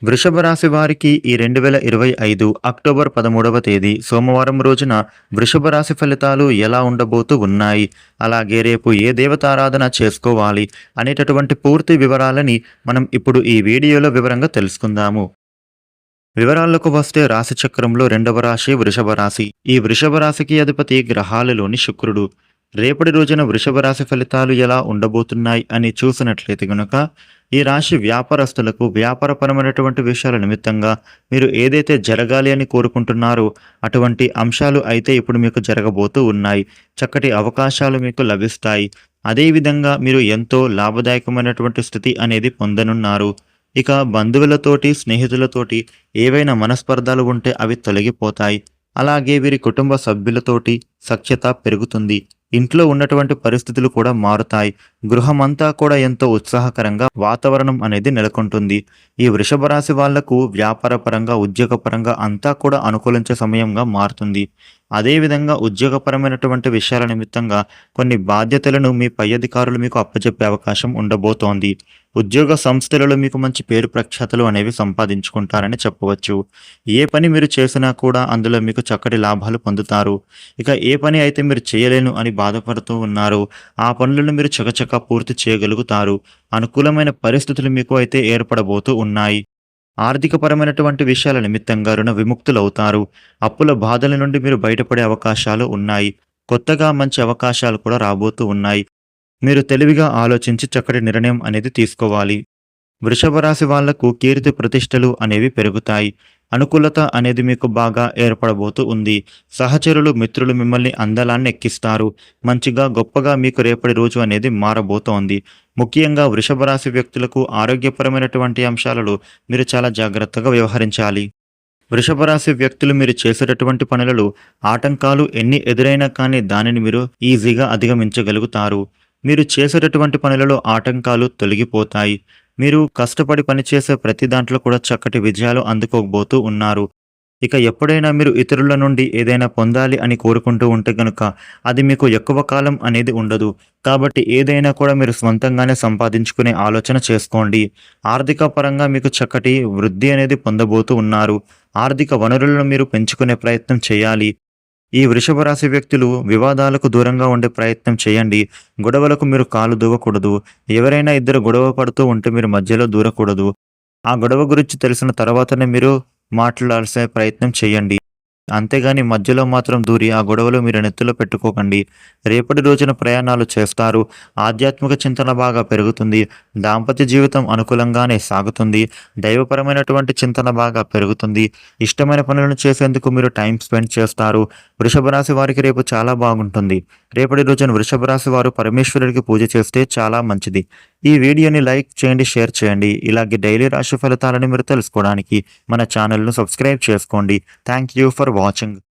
వృషభ రాశి వారికి ఈ 2025 అక్టోబర్ 13వ తేదీ సోమవారం రోజున వృషభ రాశి ఫలితాలు ఎలా ఉండబోతూ ఉన్నాయి, అలాగే రేపు ఏ దేవతారాధన చేసుకోవాలి అనేటటువంటి పూర్తి వివరాలని మనం ఇప్పుడు ఈ వీడియోలో వివరంగా తెలుసుకుందాము. వివరాలకు వస్తే రాశి చక్రంలో రెండవ రాశి వృషభ రాశి. ఈ వృషభ రాశికి అధిపతి గ్రహాలలోని శుక్రుడు. రేపటి రోజున వృషభ రాశి ఫలితాలు ఎలా ఉండబోతున్నాయి అని చూసినట్లయితే గనుక ఈ రాశి వ్యాపారస్తులకు వ్యాపారపరమైనటువంటి విషయాల నిమిత్తంగా మీరు ఏదైతే జరగాలి అని కోరుకుంటున్నారో అటువంటి అంశాలు అయితే ఇప్పుడు మీకు జరగబోతూ ఉన్నాయి. చక్కటి అవకాశాలు మీకు లభిస్తాయి. అదేవిధంగా మీరు ఎంతో లాభదాయకమైనటువంటి స్థితి అనేది పొందనున్నారు. ఇక బంధువులతోటి స్నేహితులతోటి ఏవైనా మనస్పర్ధాలు ఉంటే అవి తొలగిపోతాయి. అలాగే వీరి కుటుంబ సభ్యులతోటి సఖ్యత పెరుగుతుంది. ఇంట్లో ఉన్నటువంటి పరిస్థితులు కూడా మారుతాయి. గృహమంతా కూడా ఎంతో ఉత్సాహకరంగా వాతావరణం అనేది నెలకొంటుంది. ఈ వృషభ రాశి వాళ్లకు వ్యాపారపరంగా ఉద్యోగపరంగా అంతా కూడా అనుకూలించే సమయంగా మారుతుంది. అదేవిధంగా ఉద్యోగపరమైనటువంటి విషయాల నిమిత్తంగా కొన్ని బాధ్యతలను మీ పై అధికారులు మీకు అప్పచెప్పే అవకాశం ఉండబోతోంది. ఉద్యోగ సంస్థలలో మీకు మంచి పేరు ప్రఖ్యాతలు అనేవి సంపాదించుకుంటారని చెప్పవచ్చు. ఏ పని మీరు చేసినా కూడా అందులో మీకు చక్కటి లాభాలు పొందుతారు. ఇక ఏ పని అయితే మీరు చేయలేను అని బాధపడుతూ ఉన్నారో ఆ పనులను మీరు చకచకా పూర్తి చేయగలుగుతారు. అనుకూలమైన పరిస్థితులు మీకు అయితే ఏర్పడబోతూ ఉన్నాయి. ఆర్థికపరమైనటువంటి విషయాల నిమిత్తంగా రుణ విముక్తులవుతారు. అప్పుల బాధల నుండి మీరు బయటపడే అవకాశాలు ఉన్నాయి. కొత్తగా మంచి అవకాశాలు కూడా రాబోతూ ఉన్నాయి. మీరు తెలివిగా ఆలోచించి చక్కటి నిర్ణయం అనేది తీసుకోవాలి. వృషభ రాశి వాళ్లకు కీర్తి ప్రతిష్టలు అనేవి పెరుగుతాయి. అనుకూలత అనేది మీకు బాగా ఏర్పడబోతూ ఉంది. సహచరులు మిత్రులు మిమ్మల్ని అందలాన్ని ఎక్కిస్తారు. మంచిగా గొప్పగా మీకు రేపటి రోజు అనేది మారబోతోంది. ముఖ్యంగా వృషభ రాశి వ్యక్తులకు ఆరోగ్యపరమైనటువంటి అంశాలలో మీరు చాలా జాగ్రత్తగా వ్యవహరించాలి. వృషభ రాశి వ్యక్తులు మీరు చేసేటటువంటి పనులలో ఆటంకాలు ఎన్ని ఎదురైనా కానీ దానిని మీరు ఈజీగా అధిగమించగలుగుతారు. మీరు చేసేటటువంటి పనులలో ఆటంకాలు తొలగిపోతాయి. మీరు కష్టపడి పనిచేసే ప్రతి దాంట్లో కూడా చక్కటి విజయాలు అందుకోబోతూ ఉన్నారు. ఇక ఎప్పుడైనా మీరు ఇతరుల నుండి ఏదైనా పొందాలి అని కోరుకుంటూ ఉంటే కనుక అది మీకు ఎక్కువ కాలం అనేది ఉండదు. కాబట్టి ఏదైనా కూడా మీరు స్వంతంగానే సంపాదించుకునే ఆలోచన చేసుకోండి. ఆర్థిక పరంగా మీకు చక్కటి వృద్ధి అనేది పొందబోతూ ఉన్నారు. ఆర్థిక వనరులను మీరు పెంచుకునే ప్రయత్నం చేయాలి. ఈ వృషభ రాశి వ్యక్తులు వివాదాలకు దూరంగా ఉండే ప్రయత్నం చేయండి. గొడవలకు మీరు కాలు దూవకూడదు. ఎవరైనా ఇద్దరు గొడవ పడుతూ ఉంటే మీరు మధ్యలో దూరకూడదు. ఆ గొడవ గురించి తెలిసిన తర్వాతనే మీరు మాట్లాడాల్సిన ప్రయత్నం చేయండి. అంతేగాని మధ్యలో మాత్రం దూరి ఆ గొడవలు మీరు నెత్తిలో పెట్టుకోకండి. రేపటి రోజున ప్రయాణాలు చేస్తారు. ఆధ్యాత్మిక చింతన బాగా పెరుగుతుంది. దాంపత్య జీవితం అనుకూలంగానే సాగుతుంది. దైవపరమైనటువంటి చింతన బాగా పెరుగుతుంది. ఇష్టమైన పనులను చేసేందుకు మీరు టైం స్పెండ్ చేస్తారు. వృషభ రాశి వారికి రేపు చాలా బాగుంటుంది. రేపటి రోజున వృషభ రాశి వారు పరమేశ్వరుడికి పూజ చేస్తే చాలా మంచిది. ఈ వీడియోని లైక్ చేయండి, షేర్ చేయండి. ఇలాగే డైలీ రాశి ఫలితాలను మీరు తెలుసుకోవడానికి మన ఛానల్ను సబ్స్క్రైబ్ చేసుకోండి. Thank you for watching.